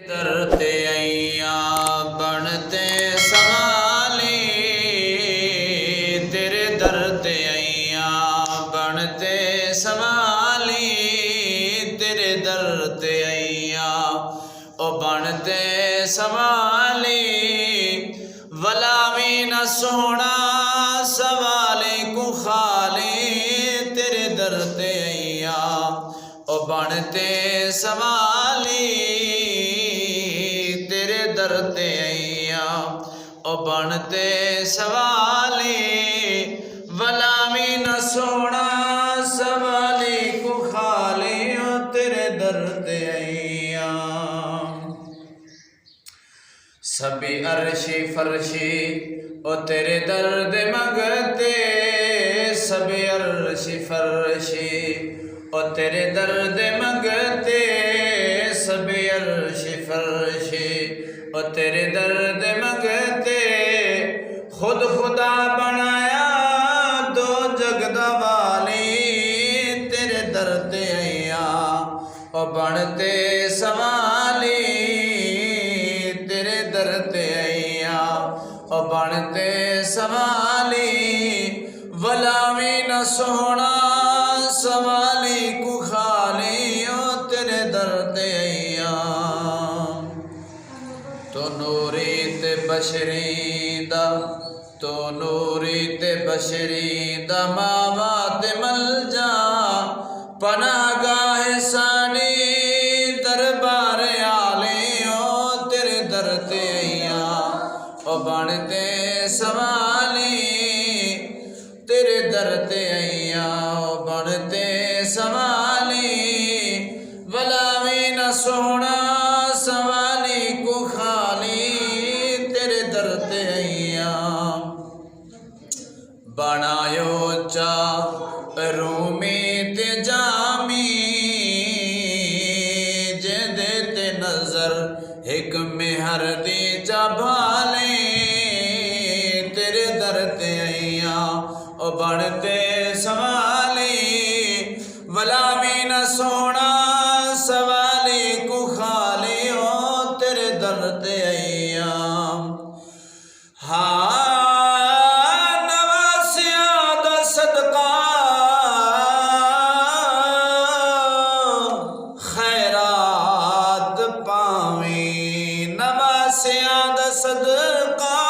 दरते अइया बनते संभाली, तेरे दरते अइया बनते संभाली, तेरे दरते अइया ओ बनते संभाली। वलावी न सोना सवाले को खाली, तेरे दरते अइया ओ बनते संभाली, तेरे दरते अइया ओ बनते सवाली। वलावी न सोना सवाली को खाली, ओ तेरे दरते अइया। सभी अर्शी फरशी ओ तेरे दर्द मगते, सभी अर्शी फरशी ओ तेरे दर्द मगते, सभी अर्शी फरशी ओ तेरे दर्द मगते। खुद खुदा बनाया दो जगदा वाली, तेरे दर्द अइया ओ बनते संभाली, तेरे दर्द अइया ओ बनते संभाली। वलावी न सोना सवाली को खाली, ओ तेरे दर्द अइया। तो नूरी ते बशरी दा, तो नूरी ते बशरी दा मावा ते मल जा। पनाहगाह सानी दरबार आले, ओ तेरे दर्द अइया ओ बनते संभाली, तेरे दर्द अइया ओ बनते संभाली। वलावी न सोना सवाली को खाली, तेरे दर्द अइया। बनायो चा रूमी ते जामी, जे देते नजर एक मेहर दी चा भाले, तेरे दर्द अइया ओ बनते संभाली। वलावी न सोना सवाली को खाली, ओ तेरे दर्द अइया। हाँ नवासिया दा सदका खैरात पावी, नवासिया दा सदका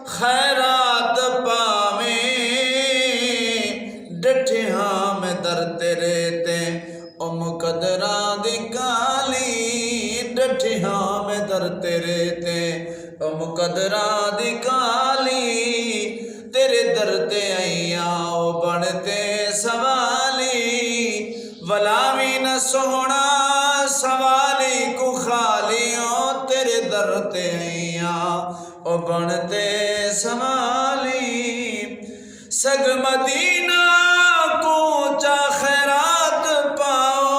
खैरात पावे। डठिया में दर तेरे ते ओ मुकदरा दी काली, डठिया में दर तेरे ते ओ मुकदरा दी काली। तेरे दर्द अइया ओ बनते संभाली, वलावी न सोना सवाली को खाली, ओ तेरे दर्द अइया ओ बनते संभाली। सग मदीना को चा खैरात पाओ,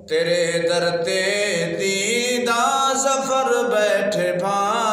तेरे दरते दीदा जफर बैठे भाई।